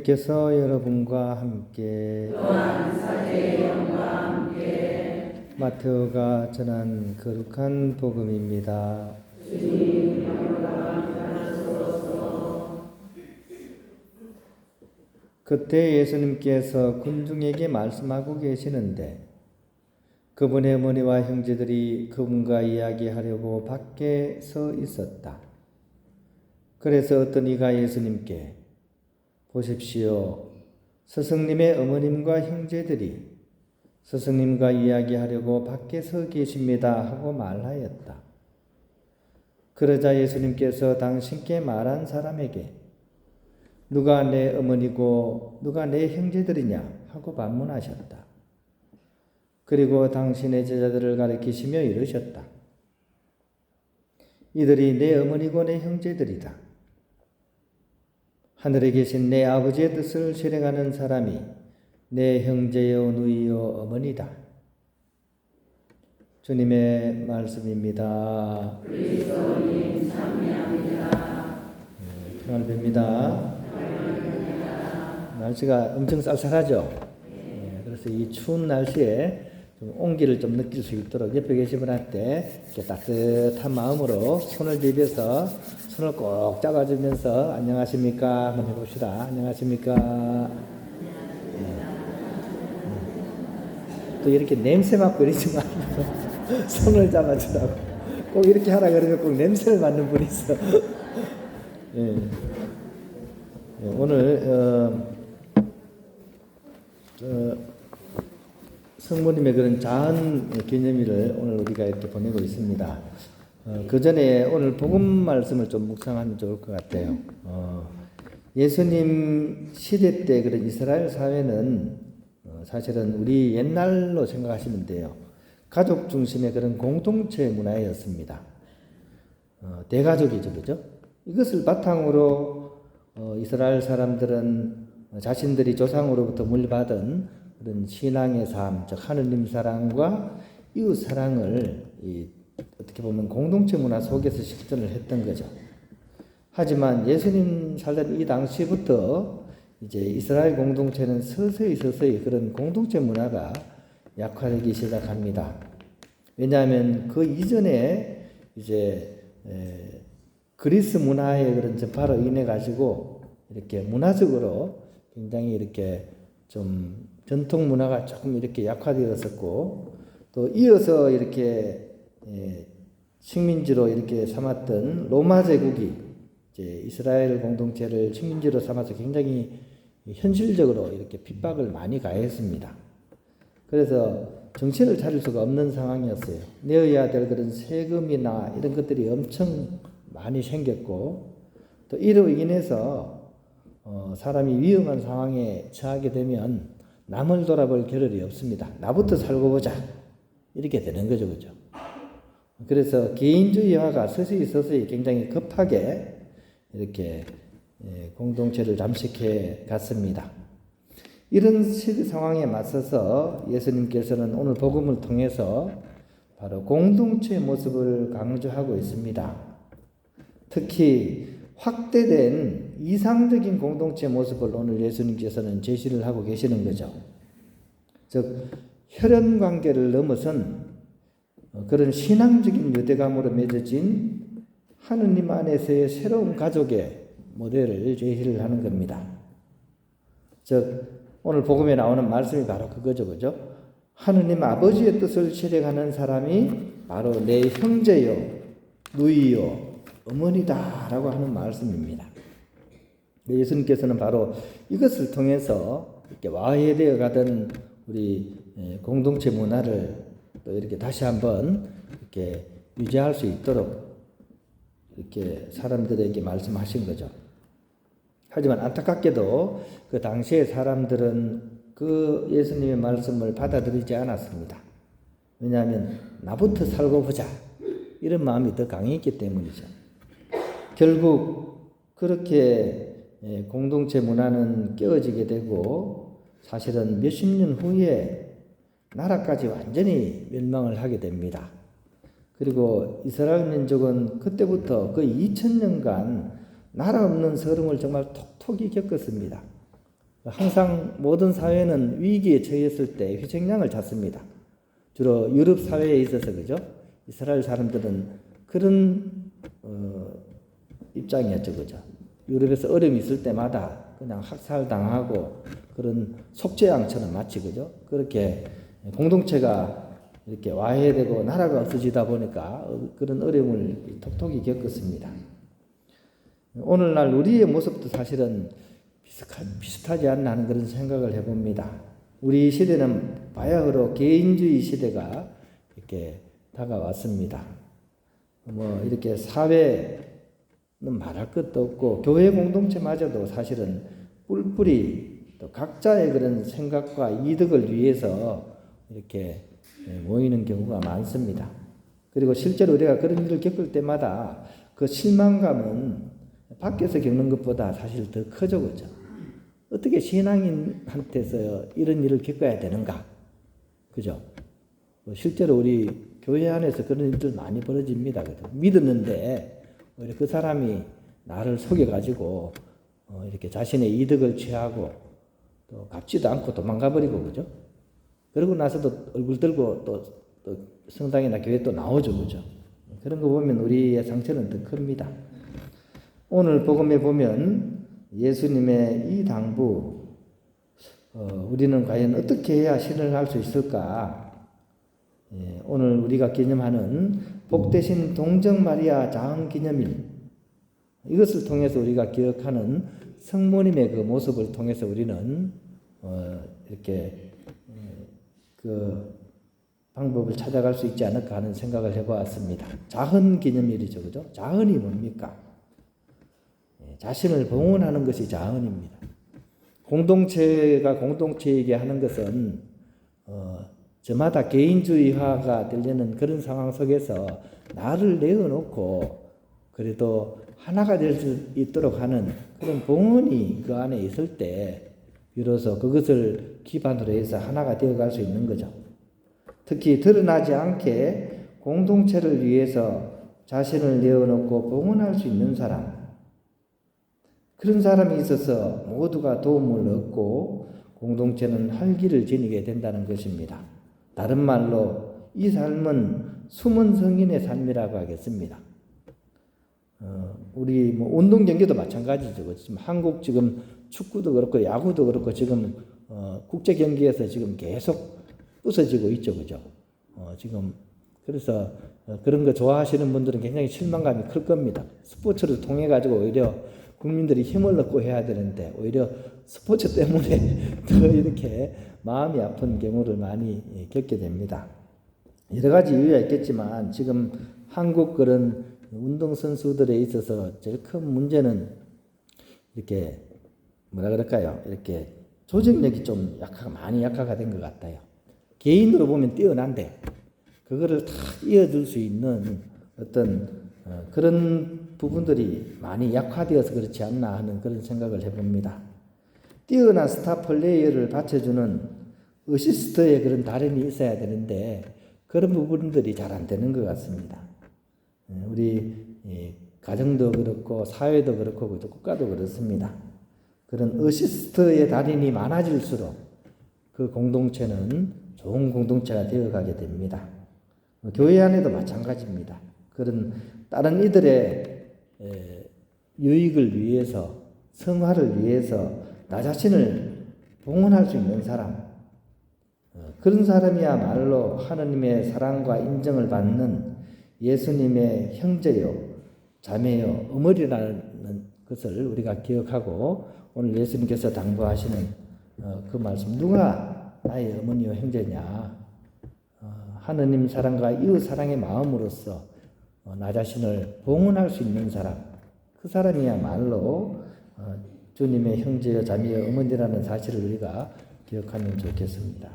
주님께서 여러분과 함께 또한 사제의 영과 함께 마테오가 전한 거룩한 복음입니다. 주님 영광하소서. 그때 예수님께서 군중에게 말씀하고 계시는데 그분의 어머니와 형제들이 그분과 이야기하려고 밖에 서 있었다. 그래서 어떤 이가 예수님께 보십시오. 스승님의 어머님과 형제들이 스승님과 이야기하려고 밖에 서 계십니다 하고 말하였다. 그러자 예수님께서 당신께 말한 사람에게 누가 내 어머니고 누가 내 형제들이냐 하고 반문하셨다. 그리고 당신의 제자들을 가리키시며 이르셨다. 이들이 내 어머니고 내 형제들이다. 하늘에 계신 내 아버지의 뜻을 실행하는 사람이 내 형제요 누이요 어머니다. 주님의 말씀입니다. 그리스도님 참여합니다. 평안을 빕니다. 날씨가 엄청 쌀쌀하죠? 그래서 이 추운 날씨에 좀 온기를 좀 느낄 수 있도록 옆에 계신 분한테 이렇게 따뜻한 마음으로 손을 비벼서 손을 꼭 잡아주면서 안녕하십니까 한번 해봅시다. 안녕하십니까. 또 이렇게 냄새 맡고 이러지 말고 손을 잡아주라고. 꼭 이렇게 하라 그러면 꼭 냄새를 맡는 분이 있어. 예. 오늘 성모님의 그런 자은 기념일을 오늘 우리가 이렇게 보내고 있습니다. 그 전에 오늘 복음 말씀을 좀 묵상하면 좋을 것 같아요. 예수님 시대 때 그런 이스라엘 사회는 사실은 우리 옛날로 생각하시면 돼요. 가족 중심의 그런 공동체 문화였습니다. 대가족이죠, 그죠? 이것을 바탕으로 이스라엘 사람들은 자신들이 조상으로부터 물려받은 그런 신앙의 삶, 즉 하느님 사랑과 이웃 사랑을 어떻게 보면 공동체 문화 속에서 실천을 했던 거죠. 하지만 예수님 살던 이 당시부터 이제 이스라엘 공동체는 서서히 그런 공동체 문화가 약화되기 시작합니다. 왜냐하면 그 이전에 이제 그리스 문화의 그런 전파로 인해 가지고 이렇게 문화적으로 굉장히 이렇게 좀 전통 문화가 조금 이렇게 약화되었었고 또 이어서 이렇게 식민지로 이렇게 삼았던 로마 제국이 이제 이스라엘 공동체를 식민지로 삼아서 굉장히 현실적으로 이렇게 핍박을 많이 가했습니다. 그래서 정신을 차릴 수가 없는 상황이었어요. 내어야 될 그런 세금이나 이런 것들이 엄청 많이 생겼고 또 이로 인해서 사람이 위험한 상황에 처하게 되면 남을 돌아볼 겨를이 없습니다. 나부터 살고 보자. 이렇게 되는 거죠. 그죠? 그래서 개인주의화가 서서히 굉장히 급하게 이렇게 공동체를 잠식해 갔습니다. 이런 상황에 맞서서 예수님께서는 오늘 복음을 통해서 바로 공동체의 모습을 강조하고 있습니다. 특히 확대된 이상적인 공동체 모습을 오늘 예수님께서는 제시를 하고 계시는 거죠. 즉 혈연 관계를 넘어선 그런 신앙적인 유대감으로 맺어진 하느님 안에서의 새로운 가족의 모델을 제시를 하는 겁니다. 즉 오늘 복음에 나오는 말씀이 바로 그거죠. 그죠? 하느님 아버지의 뜻을 실행하는 사람이 바로 내 형제요 누이요 어머니다라고 하는 말씀입니다. 예수님께서는 바로 이것을 통해서 이렇게 와해되어 가던 우리 공동체 문화를 또 이렇게 다시 한번 이렇게 유지할 수 있도록 이렇게 사람들에게 말씀하신 거죠. 하지만 안타깝게도 그 당시의 사람들은 그 예수님의 말씀을 받아들이지 않았습니다. 왜냐하면 나부터 살고 보자 이런 마음이 더 강했기 때문이죠. 결국 그렇게 공동체 문화는 깨어지게 되고 사실은 몇십 년 후에 나라까지 완전히 멸망을 하게 됩니다. 그리고 이스라엘 민족은 그때부터 거의 2000년간 나라 없는 서름을 정말 톡톡히 겪었습니다. 항상 모든 사회는 위기에 처했을 때 희생양을 찾습니다. 주로 유럽 사회에 있어서 그죠? 이스라엘 사람들은 그런 입장이었죠, 그죠? 유럽에서 어려움이 있을 때마다 그냥 학살당하고 그런 속죄양처럼 마치 그죠? 그렇게 공동체가 이렇게 와해되고 나라가 없어지다 보니까 그런 어려움을 톡톡히 겪었습니다. 오늘날 우리의 모습도 사실은 비슷하지 않나 하는 그런 생각을 해봅니다. 우리 시대는 바야흐로 개인주의 시대가 이렇게 다가왔습니다. 뭐 이렇게 사회는 말할 것도 없고 교회 공동체마저도 사실은 뿔뿔이 또 각자의 그런 생각과 이득을 위해서 이렇게 모이는 경우가 많습니다. 그리고 실제로 우리가 그런 일을 겪을 때마다 그 실망감은 밖에서 겪는 것보다 사실 더 크죠, 그죠? 어떻게 신앙인한테서 이런 일을 겪어야 되는가? 그죠? 실제로 우리 교회 안에서 그런 일들 많이 벌어집니다. 그죠? 믿었는데 오히려 그 사람이 나를 속여가지고 이렇게 자신의 이득을 취하고 또 갚지도 않고 도망가 버리고 그죠? 그러고 나서도 얼굴 들고 또 성당이나 교회 또 나오죠, 그죠? 그런 거 보면 우리의 상처는 더 큽니다. 오늘 복음에 보면 예수님의 이 당부, 우리는 과연 어떻게 해야 실현할 수 있을까? 오늘 우리가 기념하는 복되신 동정 마리아 자흥 기념일, 이것을 통해서 우리가 기억하는 성모님의 그 모습을 통해서 우리는 이렇게 그 방법을 찾아갈 수 있지 않을까 하는 생각을 해보았습니다. 자흔 기념일이죠, 그죠? 자흔이 뭡니까? 자신을 봉헌하는 것이 자흔입니다. 공동체가 공동체에게 하는 것은 저마다 개인주의화가 되려는 그런 상황 속에서 나를 내어놓고 그래도 하나가 될 수 있도록 하는 그런 봉헌이 그 안에 있을 때 비로소 그것을 기반으로 해서 하나가 되어갈 수 있는 거죠. 특히 드러나지 않게 공동체를 위해서 자신을 내어놓고 봉헌할 수 있는 사람, 그런 사람이 있어서 모두가 도움을 얻고 공동체는 활기를 지니게 된다는 것입니다. 다른 말로 이 삶은 숨은 성인의 삶이라고 하겠습니다. 우리 뭐 운동 경기도 마찬가지죠. 지금 한국 지금 축구도 그렇고 야구도 그렇고 지금 국제 경기에서 지금 계속 부서지고 있죠, 그죠? 지금 그래서 그런 거 좋아하시는 분들은 굉장히 실망감이 클 겁니다. 스포츠를 통해 가지고 오히려 국민들이 힘을 얻고 해야 되는데 오히려 스포츠 때문에 더 이렇게 마음이 아픈 경우를 많이 겪게 됩니다. 여러 가지 이유가 있겠지만 지금 한국 그런 운동선수들에 있어서 제일 큰 문제는 이렇게 뭐라 그럴까요? 이렇게 조직력이 좀 많이 약화가 된 것 같아요. 개인으로 보면 뛰어난데 그거를 다 이어줄 수 있는 어떤 그런 부분들이 많이 약화되어서 그렇지 않나 하는 그런 생각을 해봅니다. 뛰어난 스타 플레이어를 받쳐주는 어시스트의 그런 달인이 있어야 되는데 그런 부분들이 잘 안 되는 것 같습니다. 우리 가정도 그렇고 사회도 그렇고 국가도 그렇습니다. 그런 어시스트의 달인이 많아질수록 그 공동체는 좋은 공동체가 되어가게 됩니다. 교회 안에도 마찬가지입니다. 그런 다른 이들의 유익을 위해서, 성화를 위해서 나 자신을 봉헌할 수 있는 사람, 그런 사람이야말로 하느님의 사랑과 인정을 받는 예수님의 형제요, 자매요, 어머니라는 것을 우리가 기억하고 오늘 예수님께서 당부하시는 그 말씀, 누가 나의 어머니요 형제냐? 하느님 사랑과 이웃 사랑의 마음으로서 나 자신을 봉헌할 수 있는 사람, 그 사람이야말로 주님의 형제요 자매요 어머니라는 사실을 우리가 기억하면 좋겠습니다.